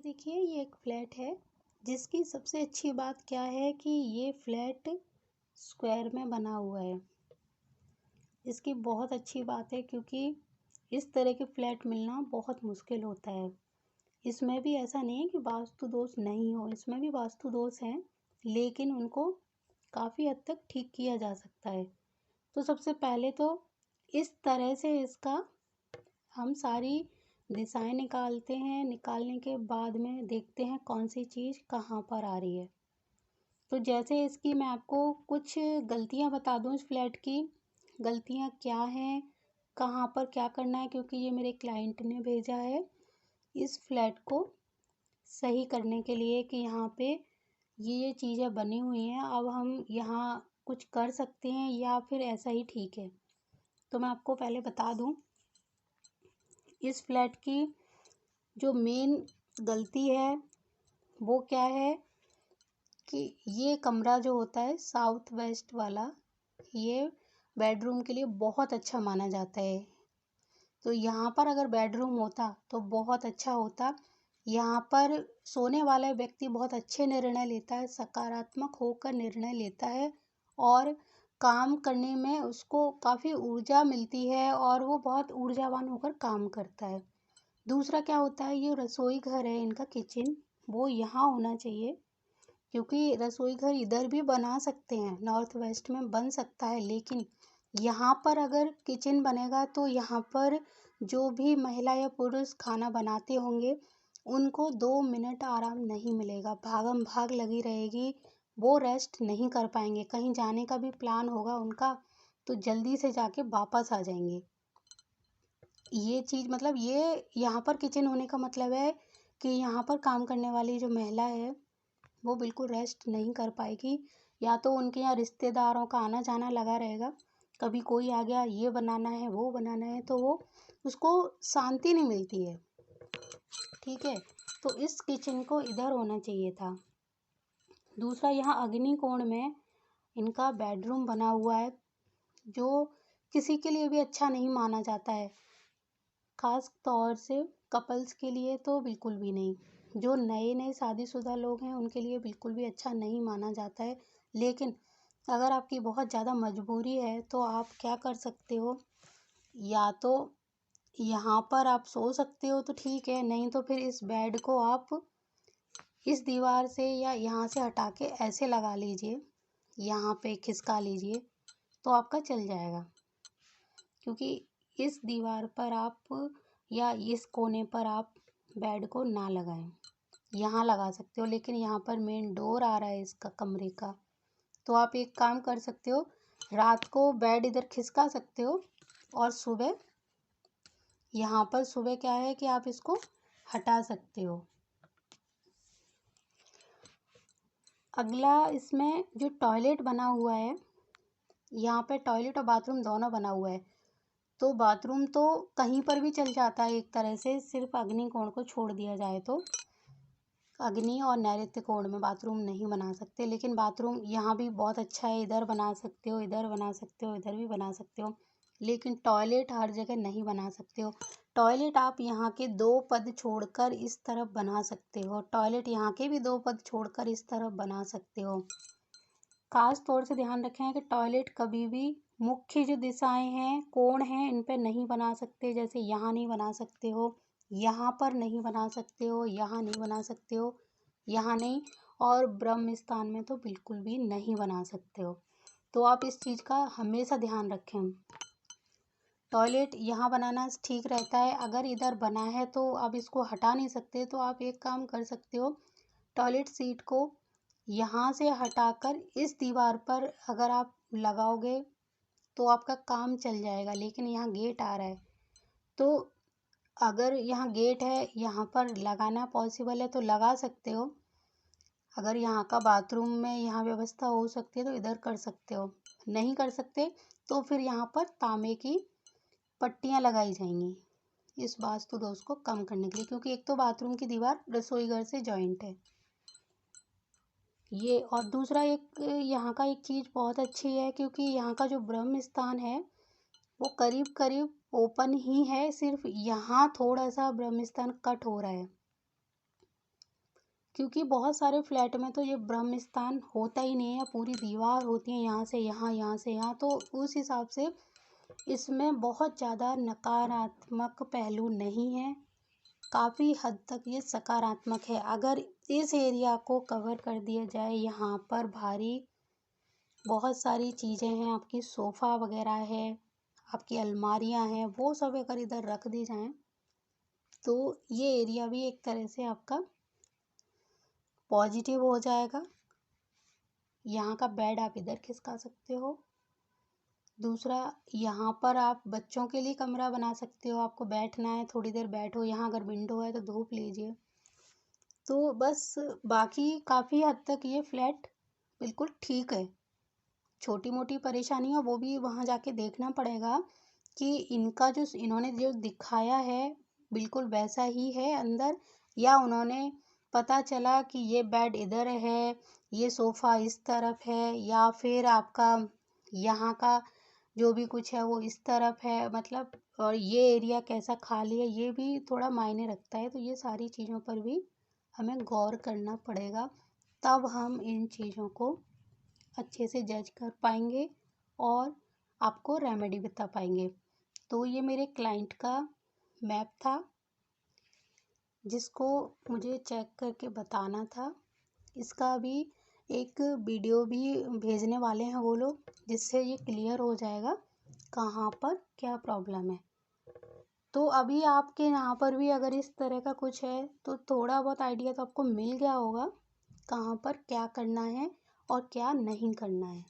देखिए ये एक फ्लैट है जिसकी सबसे अच्छी बात क्या है कि ये फ्लैट स्क्वायर में बना हुआ है। इसकी बहुत अच्छी बात है क्योंकि इस तरह के फ्लैट मिलना बहुत मुश्किल होता है। इसमें भी ऐसा नहीं है कि वास्तु दोष नहीं हो, इसमें भी वास्तु दोष हैं, लेकिन उनको काफ़ी हद तक ठीक किया जा सकता है। तो सबसे पहले तो इस तरह से इसका हम सारी दिशाएं निकालते हैं। निकालने के बाद में देखते हैं कौन सी चीज़ कहाँ पर आ रही है। तो जैसे इसकी मैं आपको कुछ गलतियां बता दूं इस फ्लैट की। गलतियां क्या हैं, कहाँ पर क्या करना है, क्योंकि ये मेरे क्लाइंट ने भेजा है इस फ्लैट को सही करने के लिए कि यहाँ पे ये चीज़ें बनी हुई हैं, अब हम यहाँ कुछ कर सकते हैं या फिर ऐसा ही ठीक है। तो मैं आपको पहले बता दूं इस फ्लैट की जो मेन गलती है वो क्या है कि ये कमरा जो होता है साउथ वेस्ट वाला, ये बेडरूम के लिए बहुत अच्छा माना जाता है। तो यहाँ पर अगर बेडरूम होता तो बहुत अच्छा होता। यहाँ पर सोने वाला व्यक्ति बहुत अच्छे निर्णय लेता है, सकारात्मक होकर निर्णय लेता है और काम करने में उसको काफ़ी ऊर्जा मिलती है और वो बहुत ऊर्जावान होकर काम करता है। दूसरा क्या होता है, ये रसोई घर है, इनका किचन वो यहाँ होना चाहिए, क्योंकि रसोई घर इधर भी बना सकते हैं, नॉर्थ वेस्ट में बन सकता है, लेकिन यहाँ पर अगर किचन बनेगा तो यहाँ पर जो भी महिला या पुरुष खाना बनाते होंगे उनको 2 मिनट आराम नहीं मिलेगा, भागम भाग लगी रहेगी, वो रेस्ट नहीं कर पाएंगे। कहीं जाने का भी प्लान होगा उनका तो जल्दी से जाके वापस आ जाएंगे। ये चीज़ मतलब ये यहाँ पर किचन होने का मतलब है कि यहाँ पर काम करने वाली जो महिला है वो बिल्कुल रेस्ट नहीं कर पाएगी। या तो उनके यहाँ रिश्तेदारों का आना जाना लगा रहेगा, कभी कोई आ गया, ये बनाना है वो बनाना है, तो वो उसको शांति नहीं मिलती है। ठीक है, तो इस किचन को इधर होना चाहिए था। दूसरा, यहाँ अग्नि कोण में इनका बेडरूम बना हुआ है जो किसी के लिए भी अच्छा नहीं माना जाता है, खास तौर से कपल्स के लिए तो बिल्कुल भी नहीं। जो नए नए शादीशुदा लोग हैं उनके लिए बिल्कुल भी अच्छा नहीं माना जाता है। लेकिन अगर आपकी बहुत ज़्यादा मजबूरी है तो आप क्या कर सकते हो, या तो यहाँ पर आप सो सकते हो तो ठीक है, नहीं तो फिर इस बेड को आप इस दीवार से या यहाँ से हटा के ऐसे लगा लीजिए, यहाँ पे खिसका लीजिए तो आपका चल जाएगा। क्योंकि इस दीवार पर आप या इस कोने पर आप बेड को ना लगाएं, यहाँ लगा सकते हो, लेकिन यहाँ पर मेन डोर आ रहा है इसका कमरे का, तो आप एक काम कर सकते हो, रात को बेड इधर खिसका सकते हो और सुबह यहाँ पर सुबह क्या है कि आप इसको हटा सकते हो। अगला, इसमें जो टॉयलेट बना हुआ है, यहाँ पे टॉयलेट और बाथरूम दोनों बना हुआ है, तो बाथरूम तो कहीं पर भी चल जाता है एक तरह से, सिर्फ अग्नि कोण को छोड़ दिया जाए तो। अग्नि और नैऋत्य कोण में बाथरूम नहीं बना सकते, लेकिन बाथरूम यहाँ भी बहुत अच्छा है, इधर बना सकते हो, इधर बना सकते हो, इधर भी बना सकते हो, लेकिन टॉयलेट हर जगह नहीं बना सकते हो। टॉयलेट आप यहाँ के 2 पद छोड़कर इस तरफ बना सकते हो, टॉयलेट यहाँ के भी 2 पद छोड़कर इस तरफ बना सकते हो। खास तौर से ध्यान रखें कि टॉयलेट कभी भी मुख्य जो दिशाएं हैं, कोण हैं, इन पे नहीं बना सकते। जैसे यहाँ नहीं बना सकते हो, यहाँ पर नहीं बना सकते हो, यहाँ नहीं बना सकते हो, यहाँ नहीं, और ब्रह्म स्थान में तो बिल्कुल भी नहीं बना सकते हो। तो आप इस चीज़ का हमेशा ध्यान रखें। टॉयलेट यहाँ बनाना ठीक रहता है, अगर इधर बना है तो आप इसको हटा नहीं सकते, तो आप एक काम कर सकते हो, टॉयलेट सीट को यहाँ से हटाकर इस दीवार पर अगर आप लगाओगे तो आपका काम चल जाएगा। लेकिन यहाँ गेट आ रहा है, तो अगर यहाँ गेट है, यहाँ पर लगाना पॉसिबल है तो लगा सकते हो। अगर यहाँ का बाथरूम में यहाँ व्यवस्था हो सकती है तो इधर कर सकते हो, नहीं कर सकते तो फिर यहाँ पर तांबे की पट्टियाँ लगाई जाएंगी इस वास्तु दोष को कम करने के लिए, क्योंकि एक तो बाथरूम की दीवार रसोई घर से जॉइंट है ये। और दूसरा, एक यहाँ का एक चीज़ बहुत अच्छी है, क्योंकि यहाँ का जो ब्रह्म स्थान है वो करीब करीब ओपन ही है, सिर्फ यहाँ थोड़ा सा ब्रह्म स्थान कट हो रहा है। क्योंकि बहुत सारे फ्लैट में तो ये ब्रह्म स्थान होता ही नहीं है, पूरी दीवार होती है यहाँ से यहाँ, यहाँ से यहाँ, तो उस हिसाब से इसमें बहुत ज़्यादा नकारात्मक पहलू नहीं है, काफ़ी हद तक ये सकारात्मक है। अगर इस एरिया को कवर कर दिया जाए, यहाँ पर भारी बहुत सारी चीज़ें हैं, आपकी सोफ़ा वगैरह है, आपकी अलमारियाँ हैं, वो सब अगर इधर रख दी जाएं तो ये एरिया भी एक तरह से आपका पॉजिटिव हो जाएगा। यहाँ का बेड आप इधर खिसका सकते हो। दूसरा, यहाँ पर आप बच्चों के लिए कमरा बना सकते हो, आपको बैठना है थोड़ी देर बैठो, यहाँ अगर विंडो है तो धूप लीजिए। तो बस बाकी काफ़ी हद तक ये फ्लैट बिल्कुल ठीक है। छोटी मोटी परेशानियाँ वो भी वहाँ जाके देखना पड़ेगा कि इनका जो इन्होंने जो दिखाया है बिल्कुल वैसा ही है अंदर, या उन्होंने पता चला कि ये बेड इधर है, ये सोफ़ा इस तरफ है, या फिर आपका यहाँ का जो भी कुछ है वो इस तरफ है, मतलब और ये एरिया कैसा खाली है ये भी थोड़ा मायने रखता है। तो ये सारी चीज़ों पर भी हमें गौर करना पड़ेगा, तब हम इन चीज़ों को अच्छे से जज कर पाएंगे और आपको रेमेडी बता पाएंगे। तो ये मेरे क्लाइंट का मैप था जिसको मुझे चेक करके बताना था। इसका अभी एक वीडियो भी भेजने वाले हैं वो लोग, जिससे ये क्लियर हो जाएगा कहाँ पर क्या प्रॉब्लम है। तो अभी आपके यहाँ पर भी अगर इस तरह का कुछ है तो थोड़ा बहुत आइडिया तो आपको मिल गया होगा कहाँ पर क्या करना है और क्या नहीं करना है।